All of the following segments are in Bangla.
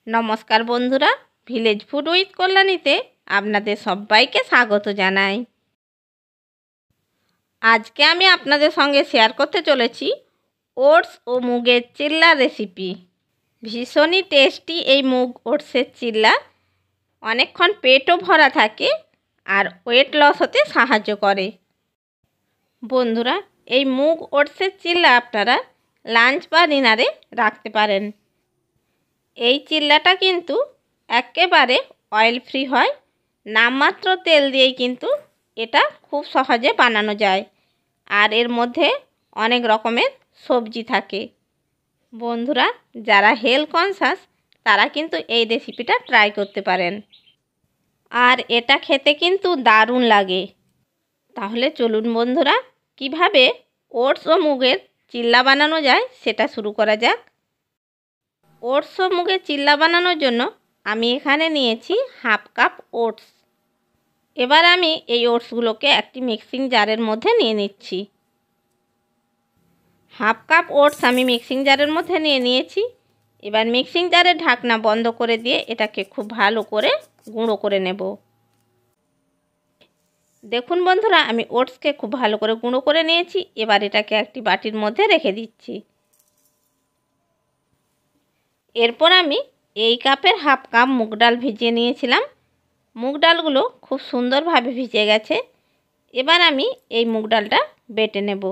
নমস্কার বন্ধুরা, ভিলেজ ফুড উইথ কল্যাণীতে আপনাদের সবাইকে স্বাগত জানাই। আজকে আমি আপনাদের সঙ্গে শেয়ার করতে চলেছি ওটস ও মুগের চিল্লা রেসিপি। ভীষণই টেস্টি এই মুগ ওটসের চিল্লা, অনেকক্ষণ পেটও ভরা থাকে আর ওয়েট লস হতে সাহায্য করে। বন্ধুরা, এই মুগ ওটসের চিল্লা আপনারা লাঞ্চ বা ডিনারে রাখতে পারেন। এই চিল্লাটা কিন্তু একেবারে অয়েল ফ্রি হয়, নামমাত্র তেল দিয়েই কিন্তু এটা খুব সহজে বানানো যায়। আর এর মধ্যে অনেক রকমের সবজি থাকে। বন্ধুরা, যারা হেলথ কনসাস তারা কিন্তু এই রেসিপিটা ট্রাই করতে পারেন। আর এটা খেতে কিন্তু দারুণ লাগে। তাহলে চলুন বন্ধুরা, কিভাবে ওটস ও মুগের চিল্লা বানানো যায় সেটা শুরু করা যাক। ওটস ও মুগের চিল্লা বানানোর জন্য আমি এখানে নিয়েছি হাফ কাপ ওটস। এবার আমি এই ওটসগুলোকে একটি মিক্সিং জারের মধ্যে নিয়ে নিচ্ছি। হাফ কাপ ওটস আমি মিক্সিং জারের মধ্যে নিয়ে নিয়েছি। এবার মিক্সিং জারের ঢাকনা বন্ধ করে দিয়ে এটাকে খুব ভালো করে গুঁড়ো করে নেব। দেখুন বন্ধুরা, আমি ওটসকে খুব ভালো করে গুঁড়ো করে নিয়েছি। এবার এটাকে একটি বাটির মধ্যে রেখে দিচ্ছি। এরপর আমি এই কাপের হাফ কাপ মুগ ডাল ভিজিয়ে নিয়েছিলাম। মুগ ডালগুলো খুব সুন্দরভাবে ভিজে গেছে। এবার আমি এই মুগ ডালটা বেটে নেব।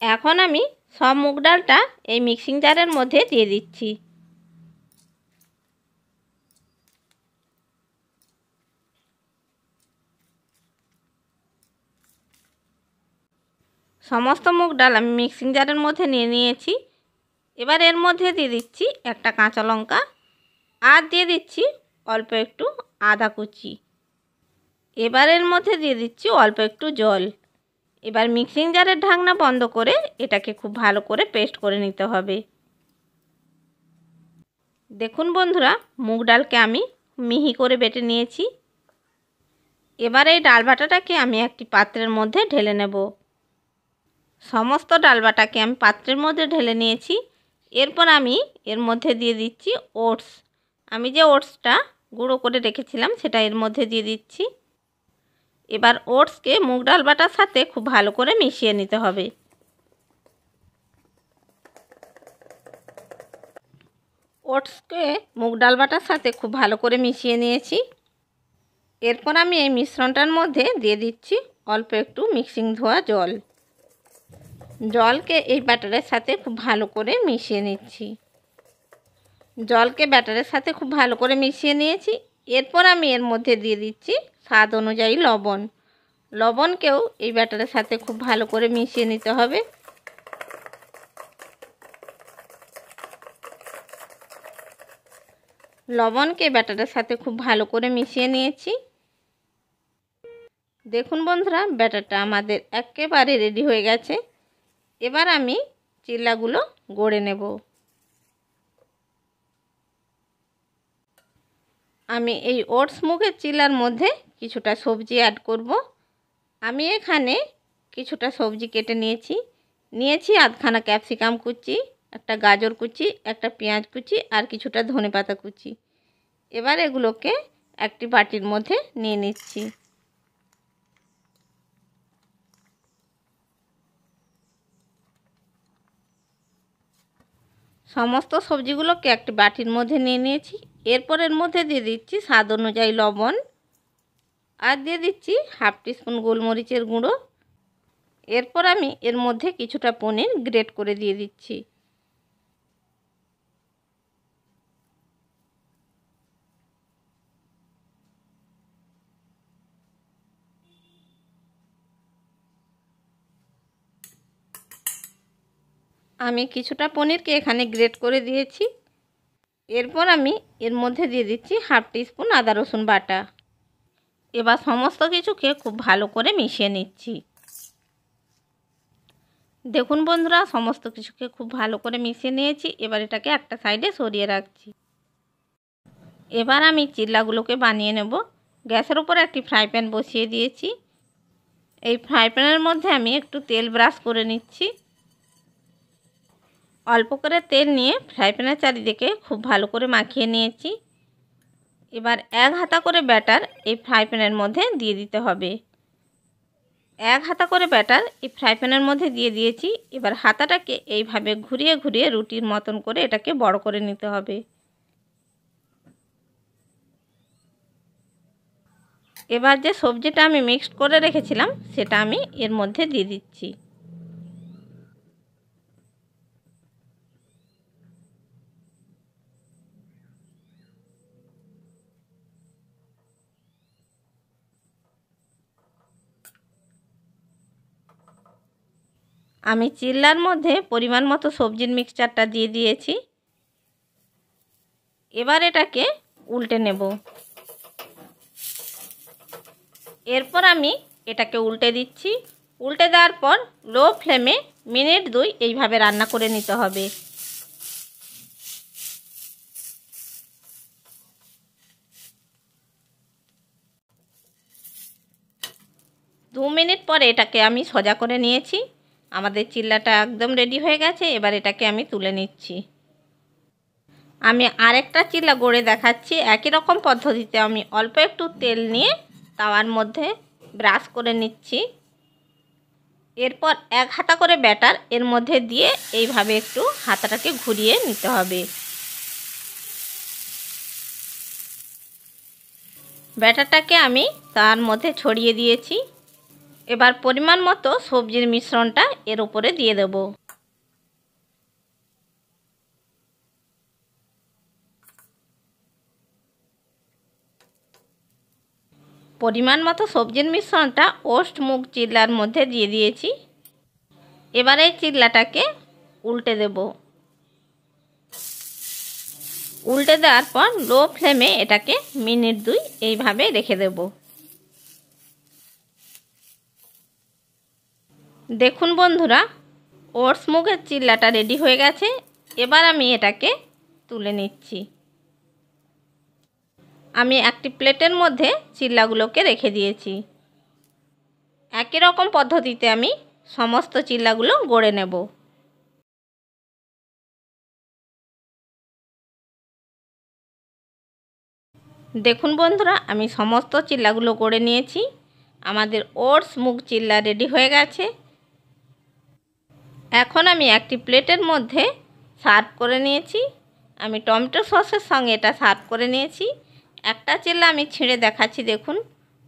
এখন আমি সব মুগ ডালটা এই মিক্সিং জারের মধ্যে দিয়ে দিচ্ছি। সমস্ত মুগ ডাল আমি মিক্সিং জারের মধ্যে নিয়ে নিয়েছি। এবার এর মধ্যে দিয়ে দিচ্ছি একটা কাঁচা লঙ্কা আর দিয়ে দিচ্ছি অল্প একটু আদা কুচি। এবার এর মধ্যে দিয়ে দিচ্ছি অল্প একটু জল। এবার মিক্সিং জারের ঢাকনা বন্ধ করে এটাকে খুব ভালো করে পেস্ট করে নিতে হবে। দেখুন বন্ধুরা, মুগ ডালকে আমি মিহি করে বেটে নিয়েছি। এবার এই ডাল বাটাটাকে আমি একটি পাত্রের মধ্যে ঢেলে নেব। সমস্ত ডাল বাটাকে আমি পাত্রের মধ্যে ঢেলে নিয়েছি। এরপর আমি এর মধ্যে দিয়ে দিচ্ছি ওটস। আমি যে ওটসটা গুঁড়ো করে রেখেছিলাম সেটা এর মধ্যে দিয়ে দিচ্ছি। এবার ওটসকে মুগ ডাল বাটার সাথে খুব ভালো করে মিশিয়ে নিতে হবে। ওটসকে মুগ ডাল বাটার সাথে খুব ভালো করে মিশিয়ে নিয়েছি। এরপর আমি এই মিশ্রণটার মধ্যে দিয়ে দিচ্ছি অল্প একটু মিক্সিং ধোয়া জল। জলকে এই ব্যাটারের সাথে খুব ভালো করে মিশিয়ে নিচ্ছি। জলকে ব্যাটারের সাথে খুব ভালো করে মিশিয়ে নিয়েছি। এরপর আমি এর মধ্যে দিয়ে দিচ্ছি স্বাদ অনুযায়ী লবণ। লবণকেও এই ব্যাটারের সাথে খুব ভালো করে মিশিয়ে নিতে হবে। লবণকে ব্যাটারের সাথে খুব ভালো করে মিশিয়ে নিয়েছি। দেখুন বন্ধুরা, ব্যাটারটা আমাদের একেবারে রেডি হয়ে গেছে। এবার আমি চিল্লাগুলো গড়ে নেব। আমি এই ওটস মুগের চিল্লার মধ্যে কিছুটা সবজি অ্যাড করব। আমি এখানে কিছুটা সবজি কেটে নিয়েছি আধখানা ক্যাপসিকাম কুচি, একটা গাজর কুচি, একটা পেঁয়াজ কুচি আর কিছুটা ধনেপাতা কুচি। এবার এগুলোকে একটি বাটির মধ্যে নিয়ে নিচ্ছি। সমস্ত সবজিগুলোকে একটি বাটির মধ্যে নিয়ে নিয়েছি। এরপর এর মধ্যে দিয়ে দিচ্ছি স্বাদ অনুযায়ী লবণ আর দিয়ে দিচ্ছি হাফ টিস্পুন গোলমরিচের গুঁড়ো। এরপর আমি এর মধ্যে কিছুটা পনির গ্রেট করে দিয়ে দিচ্ছি। আমি কিছুটা পনিরকে এখানে গ্রেট করে দিয়েছি। এরপর আমি এর মধ্যে দিয়ে দিচ্ছি হাফ টিস্পুন আদা রসুন বাটা। এবার সমস্ত কিছুকে খুব ভালো করে মিশিয়ে নিচ্ছি। দেখুন বন্ধুরা, সমস্ত কিছুকে খুব ভালো করে মিশিয়ে নিয়েছি। এবার এটাকে একটা সাইডে সরিয়ে রাখছি। এবার আমি চিল্লাগুলোকে বানিয়ে নেব। গ্যাসের উপর একটি ফ্রাই প্যান বসিয়ে দিয়েছি। এই ফ্রাই প্যানের মধ্যে আমি একটু তেল ব্রাশ করে নিচ্ছি। অল্প করে তেল নিয়ে ফ্রাই প্যানের চারিদিকে খুব ভালো করে মাখিয়ে নিয়েছি। এবার 1 হাতা করে ব্যাটার এই ফ্রাই প্যানের মধ্যে দিয়ে দিতে হবে। 1 হাতা করে ব্যাটার এই ফ্রাই প্যানের মধ্যে দিয়ে দিয়েছি। এবার হাতাটাকে এইভাবে ঘুরিয়ে ঘুরিয়ে রুটির মতন করে এটাকে বড় করে নিতে হবে। এবার যে সবজিটা আমি মিক্সড করে রেখেছিলাম সেটা আমি এর মধ্যে দিয়ে দিচ্ছি। আমি চিল্লার মধ্যে পরিমাণ মতো সবজির মিক্সচারটা দিয়ে দিয়েছি। এবার এটাকে উল্টে নেব। এরপর আমি এটাকে উল্টে দিচ্ছি। উল্টে দেওয়ার পর লো ফ্লেমে মিনিট 2 এইভাবে রান্না করে নিতে হবে। দু মিনিট পরে এটাকে আমি সোজা করে নিয়েছি। আমাদের চিল্লাটা একদম রেডি হয়ে গেছে। এবার এটাকে আমি তুলে নিচ্ছি। আমি আরেকটা চিল্লা গড়ে দেখাচ্ছি। একই রকম পদ্ধতিতে আমি অল্প একটু তেল নিয়ে তাওয়ার মধ্যে ব্রাশ করে নিচ্ছি। এরপর 1 হাতা করে ব্যাটার এর মধ্যে দিয়ে এইভাবে একটু হাতাটাকে ঘুরিয়ে নিতে হবে। ব্যাটারটাকে আমি তার মধ্যে ছড়িয়ে দিয়েছি। এবার পরিমাণ মতো সবজির মিশ্রণটা এর উপরে দিয়ে দেব। পরিমাণ মতো সবজির মিশ্রণটা ওটস মুগ চিল্লার মধ্যে দিয়ে দিয়েছি। এবার এই চিল্লাটাকে উল্টে দেব। উল্টে দেওয়ার পর লো ফ্লেমে এটাকে মিনিট 2 এইভাবে রেখে দেব। দেখুন বন্ধুরা, ওটস মুগের চিল্লাটা রেডি হয়ে গেছে। এবার আমি এটাকে তুলে নিচ্ছি। আমি একটি প্লেটের মধ্যে চিল্লাগুলোকে রেখে দিয়েছি। একই রকম পদ্ধতিতে আমি সমস্ত চিল্লাগুলো গড়ে নেব। দেখুন বন্ধুরা, আমি সমস্ত চিল্লাগুলো গড়ে নিয়েছি। আমাদের ওটস মুগ চিল্লা রেডি হয়ে গেছে। এখন আমি একটি প্লেটের মধ্যে সার্ভ করে নিয়েছি। আমি টমেটো সসের সঙ্গে এটা সার্ভ করে নিয়েছি। একটা চিল্লা আমি ছিঁড়ে দেখাচ্ছি, দেখুন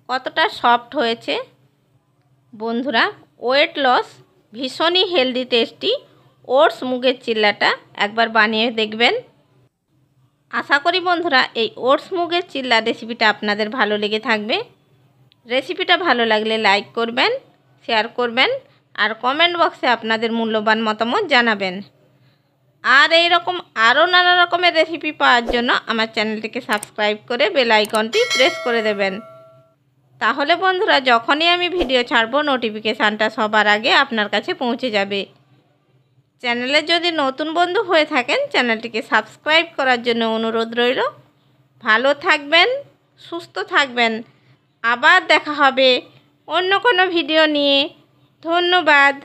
কতটা সফট হয়েছে। বন্ধুরা, ওয়েট লস ভীষণই হেলদি টেস্টি ওটস মুগের চিল্লাটা একবার বানিয়ে দেখবেন। আশা করি বন্ধুরা এই ওটস মুগের চিল্লা রেসিপিটা আপনাদের ভালো লেগে থাকবে। রেসিপিটা ভালো লাগলে লাইক করবেন, শেয়ার করবেন আর কমেন্ট বক্সে আপনাদের মূল্যবান মতামত জানাবেন। আর এই রকম আরও নানা রকমের রেসিপি পাওয়ার জন্য আমার চ্যানেলটিকে সাবস্ক্রাইব করে বেল আইকনটি প্রেস করে দেবেন। তাহলে বন্ধুরা যখনই আমি ভিডিও ছাড়বো নোটিফিকেশানটা সবার আগে আপনার কাছে পৌঁছে যাবে। চ্যানেলে যদি নতুন বন্ধু হয়ে থাকেন চ্যানেলটিকে সাবস্ক্রাইব করার জন্য অনুরোধ রইল। ভালো থাকবেন, সুস্থ থাকবেন। আবার দেখা হবে অন্য কোনো ভিডিও নিয়ে। ধন্যবাদ।